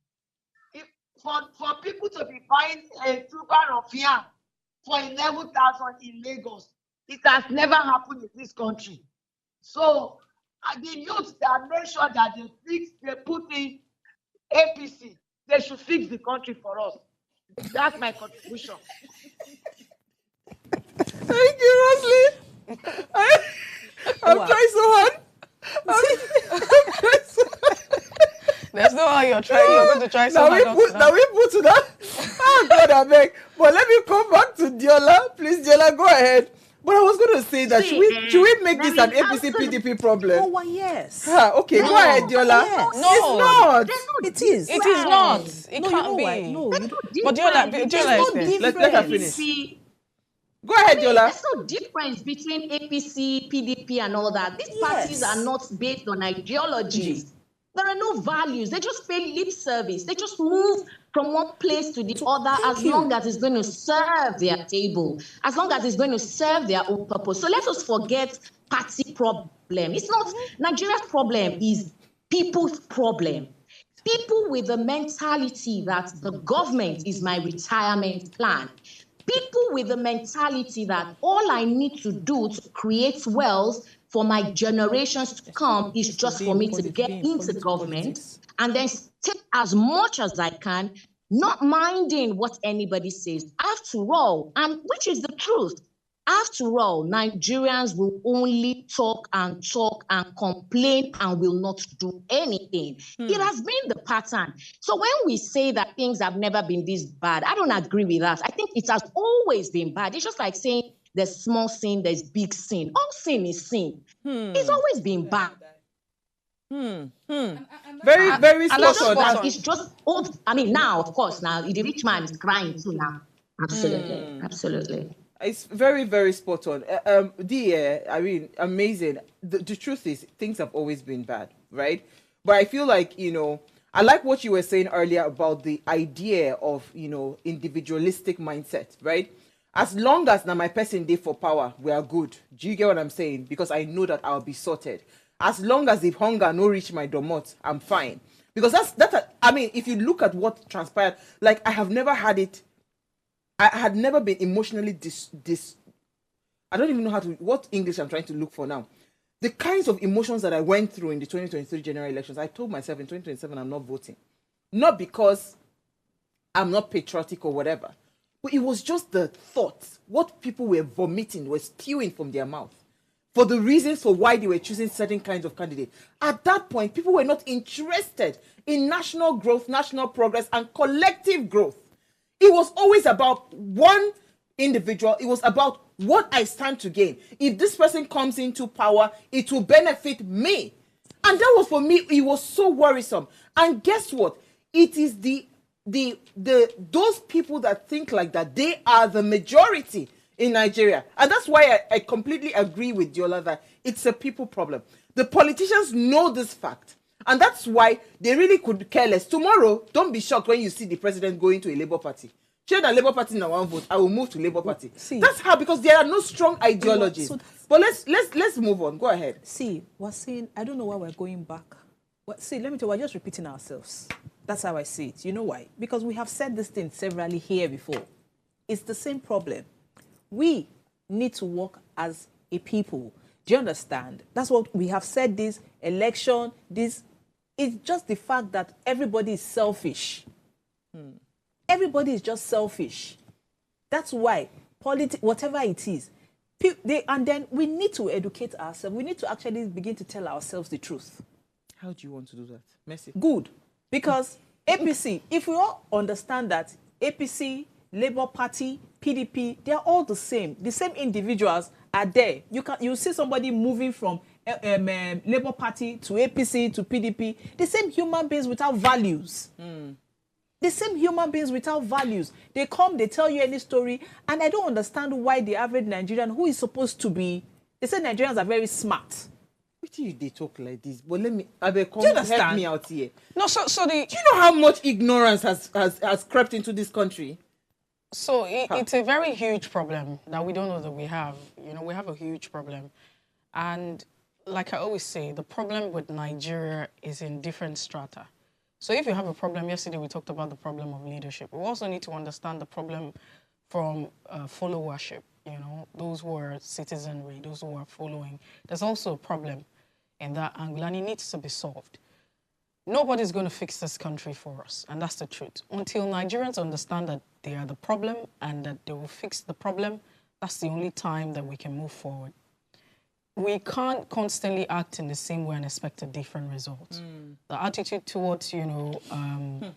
For people to be buying a tuber of yam for 11,000 in Lagos, it has never happened in this country. So, the youth that make sure that they put in APC, they should fix the country for us. That's my contribution. Thank you, Roselyn. I'm trying so hard. There's no how you're trying. You're going to try so hard. Now we put to that. Oh, God, I beg. But let me come back to Diola. Please, Diola, go ahead. But I was going to say that should we make this an APC PDP problem? Oh, well, yes. Okay, go ahead, Diola. Yes. No, it's not. It is. It is not. It can't be. Why? No, but Diola, let her finish. Go ahead, Diola. There's no difference between APC, PDP, and all that. These parties are not based on ideologies. There are no values. They just pay lip service. They just move from one place to the other as long as it's going to serve their table, as long as it's going to serve their own purpose. So let us forget party problem. It's not Nigeria's problem, is people's problem. People with the mentality that the government is my retirement plan. People with the mentality that all I need to do to create wealth for my generations to come is just for me to get into government and then take as much as I can, not minding what anybody says. After all, and which is the truth, after all, Nigerians will only talk and complain and will not do anything. It has been the pattern. So when we say that things have never been this bad, I don't agree with that. I think it has always been bad. It's just like saying there's small sin, there's big sin. All sin is sin. It's always been bad. Very, very spot on. It's just old. I mean, now, of course, now the rich man is crying too now. Absolutely, absolutely. It's very, very spot on. I mean, amazing. The truth is, things have always been bad, right? But I feel like, you know, I like what you were saying earlier about the idea of, you know, individualistic mindset, right? As long as now my person did for power, we are good. Do you get what I'm saying? Because I know that I'll be sorted. As long as if hunger no reach my domot, I'm fine. Because I mean, if you look at what transpired, like I have never had it. I had never been emotionally I don't even know what English I'm trying to look for now. The kinds of emotions that I went through in the 2023 general elections, I told myself in 2027 I'm not voting. Not because I'm not patriotic or whatever, but it was just the thoughts, what people were vomiting, were spewing from their mouth, for the reasons for why they were choosing certain kinds of candidates. At that point, people were not interested in national growth, national progress, and collective growth. It was always about one individual. It was about what I stand to gain. If this person comes into power, it will benefit me. And that was, for me, it was so worrisome. And guess what? It is those people that think like that, they are the majority in Nigeria. And that's why I completely agree with Diola that it's a people problem. The politicians know this fact. And that's why they really could care less. Tomorrow, don't be shocked when you see the president going to a Labour Party. Share the Labour Party now one vote, I will move to Labour Party. See, that's how, because there are no strong ideologies. So but let's move on. Go ahead. See, we're saying, I don't know why we're going back. See, let me tell you, we're just repeating ourselves. That's how I see it. You know why? Because we have said this thing severally here before. It's the same problem. We need to work as a people. Do you understand? That's what we have said. This election, this, it's just the fact that everybody is selfish. Everybody is just selfish. That's why whatever it is, and then we need to educate ourselves. We need to actually begin to tell ourselves the truth. How do you want to do that? Mercy. Good. Because APC, if we all understand that APC, Labour Party, PDP, they're all the same. The same individuals are there. You see somebody moving from Labour Party to APC to PDP. The same human beings without values. The same human beings without values. They come, they tell you any story, and I don't understand why the average Nigerian, who is supposed to be, they say Nigerians are very smart. What do they talk like this? But let me, help me out here. No, so do you know how much ignorance has crept into this country? So it's a very huge problem that we don't know that we have. You know, we have a huge problem. And like I always say, the problem with Nigeria is in different strata. So if you have a problem, yesterday we talked about the problem of leadership. We also need to understand the problem from followership, you know, those who are citizenry, those who are following. There's also a problem in that angle, and it needs to be solved. Nobody's going to fix this country for us, and that's the truth. Until Nigerians understand that they are the problem and that they will fix the problem, that's the only time that we can move forward. We can't constantly act in the same way and expect a different result. The attitude towards, you know,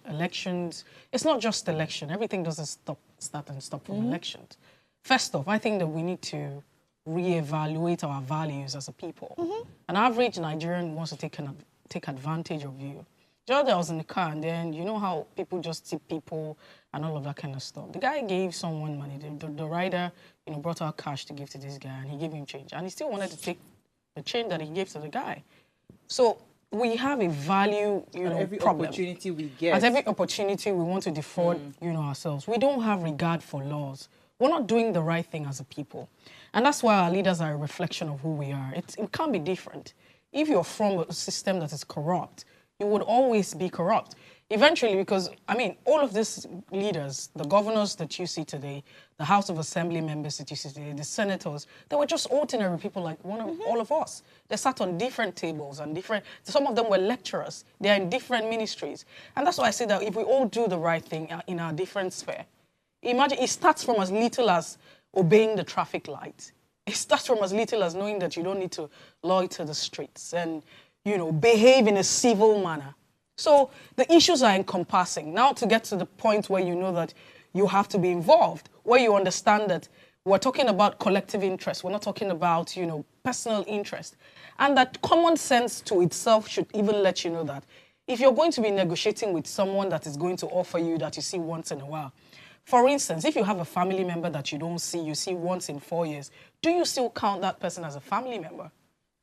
elections, it's not just election. Everything doesn't start and stop from elections. First off, I think that we need to reevaluate our values as a people. An average Nigerian wants to take advantage of you. The other day I was in the car, and then you know how people just tip people and all of that kind of stuff. The guy gave someone money. The rider, you know, brought out cash to give to this guy, and he gave him change. And he still wanted to take the change that he gave to the guy. So we have a value, you know, every problem. Opportunity we get. At every opportunity, we want to defraud, you know, ourselves. We don't have regard for laws. We're not doing the right thing as a people. And that's why our leaders are a reflection of who we are. It can't be different. If you're from a system that is corrupt, you would always be corrupt. Eventually, because, I mean, all of these leaders, the governors that you see today, the House of Assembly members that you see today, the senators, they were just ordinary people like all of us. They sat on different tables and some of them were lecturers. They are in different ministries. And that's why I say that if we all do the right thing in our different sphere, imagine it starts from as little as obeying the traffic light. It starts from as little as knowing that you don't need to loiter the streets and, behave in a civil manner. So the issues are encompassing. Now to get to the point where you know that you have to be involved, where you understand that we're talking about collective interest. We're not talking about, personal interest. And that common sense to itself should even let you know that if you're going to be negotiating with someone that is going to offer you that you see once in a while, for instance, if you have a family member that you see once in 4 years, do you still count that person as a family member?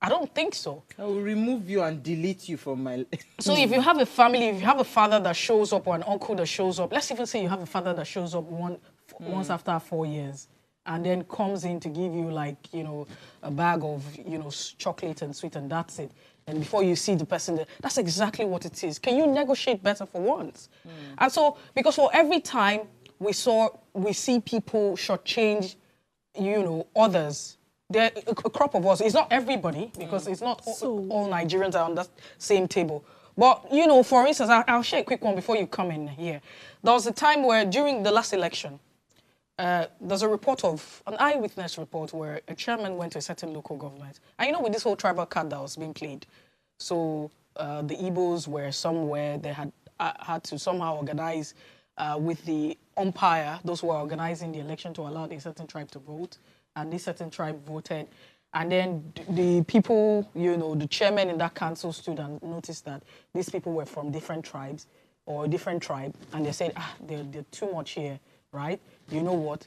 I don't think so. I will remove you and delete you from my... So if you have a family, if you have a father that shows up or an uncle that shows up, let's even say you have a father that shows up once after 4 years and then comes in to give you a bag of, chocolate and sweet and that's it. And before you see the person, that's exactly what it is. Can you negotiate better for once? And so, because for every time we see people shortchange, others, there a crop of us. It's not everybody, because it's not all Nigerians are on that same table. But, for instance, I'll share a quick one before you come in here. There was a time where, during the last election, there's an eyewitness report where a chairman went to a certain local government. And with this whole tribal card that was being played, so the Igbos were somewhere, they had to somehow organize with the umpire, those who were organizing the election, to allow a certain tribe to vote, and this certain tribe voted. And then the people, the chairman in that council stood and noticed that these people were from different tribes or a different tribe, and they said, they're too much here, right? You know what?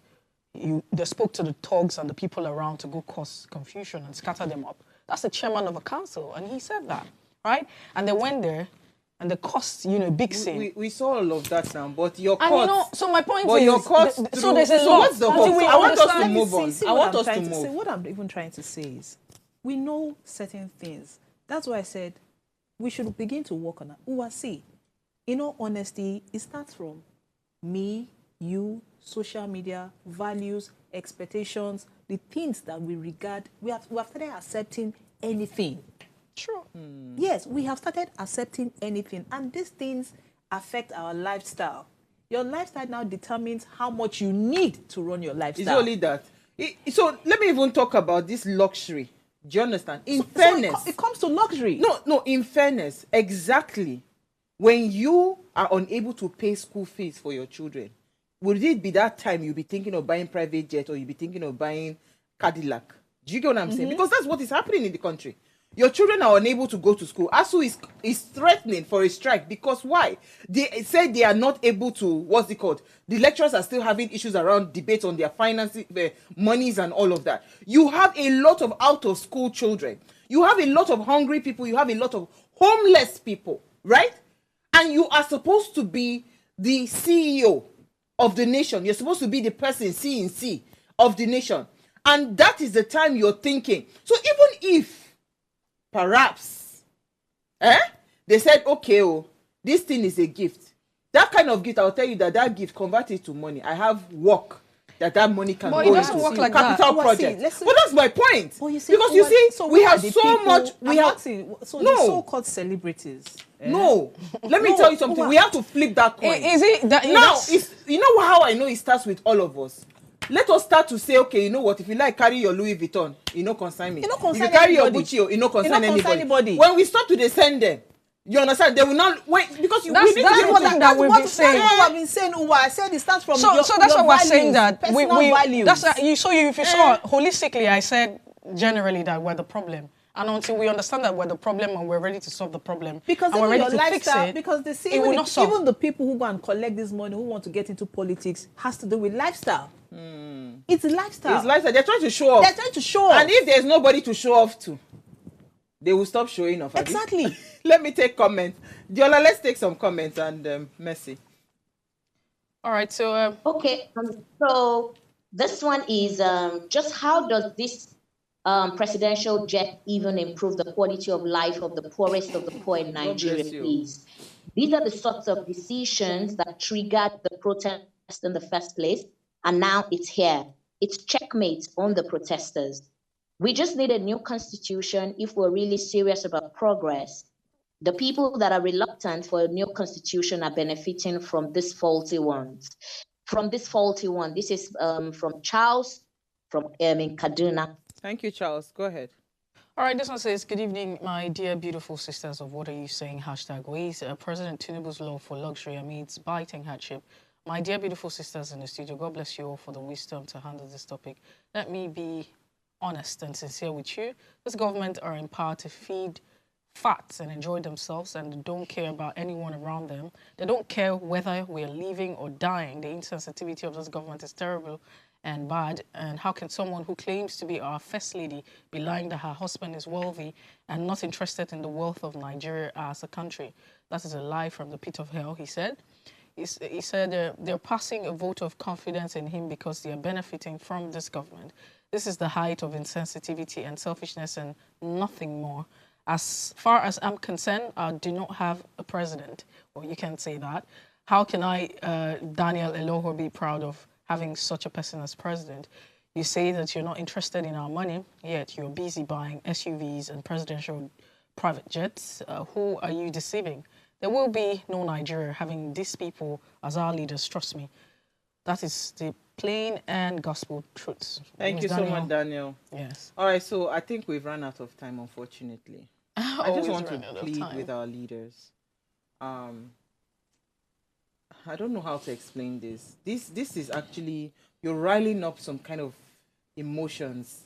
They spoke to the thugs and the people around to go cause confusion and scatter them up. That's the chairman of a council, and he said that, right? And they went there, and the cost, big sin. We saw all of that now, but your court... And so my point but is... your court... So there's a lot. What's the hope? I want us to move on. See I want us to move. What I'm even trying to say is, we know certain things. That's why I said we should begin to work on that. Uwasi, in all honesty, it starts from me, you, social media, values, expectations, the things that we regard. We have started accepting anything. Sure. Yes, we have started accepting anything, and these things affect our lifestyle. Your lifestyle now determines how much you need to run your lifestyle. It's only that. So let me even talk about this luxury. Do you understand? In fairness, so it comes to luxury. No. In fairness, exactly. When you are unable to pay school fees for your children, would it be that time you'll be thinking of buying private jet, or you'll be thinking of buying Cadillac? Do you get what I'm saying? Because that's what is happening in the country. Your children are unable to go to school. ASU is threatening for a strike because why? They said they are not able to, the lecturers are still having issues around debate on their finances, their monies and all of that. You have a lot of out-of-school children. You have a lot of hungry people. You have a lot of homeless people, right? And you are supposed to be the CEO of the nation. You're supposed to be the person C of the nation. And that is the time you're thinking. So even if perhaps, they said, okay, this thing is a gift. That kind of gift, I'll tell you that gift converted to money. I have work that money can but go it doesn't into work like capital that. project. But that's my point. Well, because you see, so we have the so people, much. We have asking, so no. the so-called celebrities. No, let me tell you something. We have to flip that coin. Is it that Now, you know how I know it starts with all of us. Let us start to say, okay, you know what? If you carry your Louis Vuitton, consign me. If you carry your Gucci, consign anybody. When we start to descend them, you understand? They will not wait because that's we need to what we've been saying. That's what I've been saying. I said it starts from so that's why we're saying that values. That's if you saw holistically, I said generally that we're the problem. And until we understand that we're the problem and we're ready to solve the problem, because and we're ready your to lifestyle, fix it, because they say will not solve. Even the people who go and collect this money, who want to get into politics, has to do with lifestyle. It's a lifestyle. It's lifestyle. They're trying to show off. They're trying to show off. And if there's nobody to show off to, they will stop showing off. Exactly. Let me take comments. Diola, let's take some comments and Mercy. All right. So okay. So this one is just how does this presidential jet even improve the quality of life of the poorest of the poor in Nigeria, please? These are the sorts of decisions that triggered the protest in the first place, and now it's here. It's checkmate on the protesters. We just need a new constitution if we're really serious about progress. The people that are reluctant for a new constitution are benefiting from this faulty one. This is from Charles from in Kaduna. Thank you, Charles. Go ahead. All right, this one says, good evening, my dear beautiful sisters of What Are You Saying? #ways. President Tinubu's law for luxury amidst biting hardship. My dear beautiful sisters in the studio, God bless you all for the wisdom to handle this topic. Let me be honest and sincere with you. This government are in power to feed fat and enjoy themselves and don't care about anyone around them. They don't care whether we're living or dying. The insensitivity of this government is terrible and bad. And how can someone who claims to be our first lady be lying that her husband is wealthy and not interested in the wealth of Nigeria as a country? That is a lie from the pit of hell, he said. He said they're passing a vote of confidence in him because they are benefiting from this government. This is the height of insensitivity and selfishness and nothing more. As far as I'm concerned, I do not have a president, or you can say that. How can I, Daniel Eloho, be proud of having such a person as president? You say that you're not interested in our money, yet you're busy buying SUVs and presidential private jets. Who are you deceiving? There will be no Nigeria having these people as our leaders, trust me. That is the plain and gospel truths. Thank you so much, Daniel. Yes. All right, so I think we've run out of time, unfortunately. I just want to plead with our leaders. I don't know how to explain this. This is actually, you're riling up some kind of emotions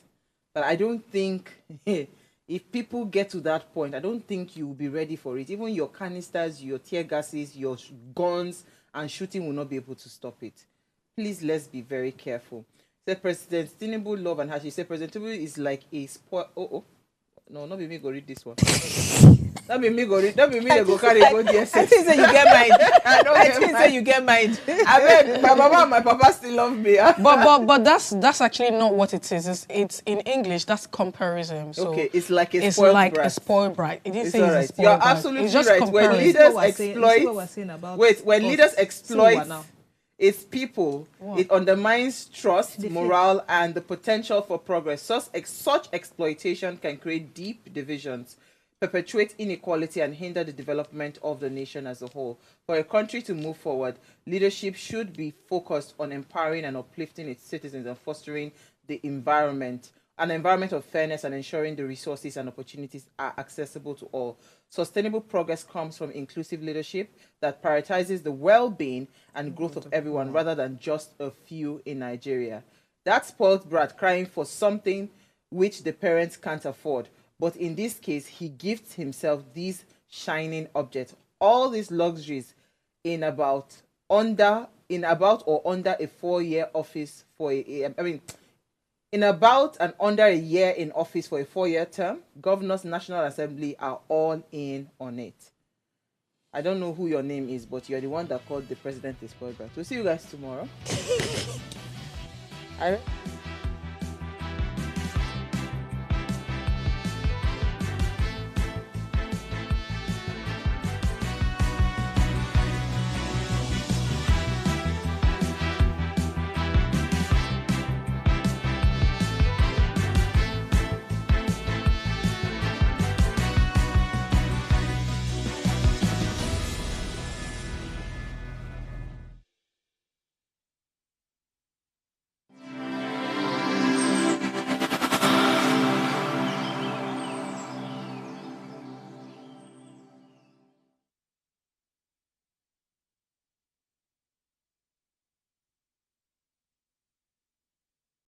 that I don't think, if people get to that point, I don't think you'll be ready for it. Even your canisters, your tear gases, your guns and shooting will not be able to stop it. Please, let's be very careful. Said President Tinubu love and Hardship. Said President Tinubu is like a spoil. No, not be me go read this one. That be me go read. That be me they go carry go DSS. I think you get mine. I think you get mine. I mean, my mama and my papa still love me. but that's actually not what it is. It's in English. That's comparison. So okay, it's like a spoiled brat. It's like a spoiled brat. It didn't say right. it's a spoiled You're brat. absolutely it's just right. When leaders exploit, when leaders exploit its people, it undermines trust, morale, and the potential for progress. Such exploitation can create deep divisions, perpetuate inequality, and hinder the development of the nation as a whole. For a country to move forward, leadership should be focused on empowering and uplifting its citizens and fostering the environment, an environment of fairness, and ensuring the resources and opportunities are accessible to all. Sustainable progress comes from inclusive leadership that prioritizes the well-being and growth of everyone rather than just a few in Nigeria. That spoiled brat crying for something which the parents can't afford. But in this case, he gifts himself these shining objects, all these luxuries in about or under a 4-year office for in about and under a year in office for a 4-year term. Governors, National Assembly are all in on it. I don't know who your name is, but you're the one that called the president a spoiled brat. We'll see you guys tomorrow.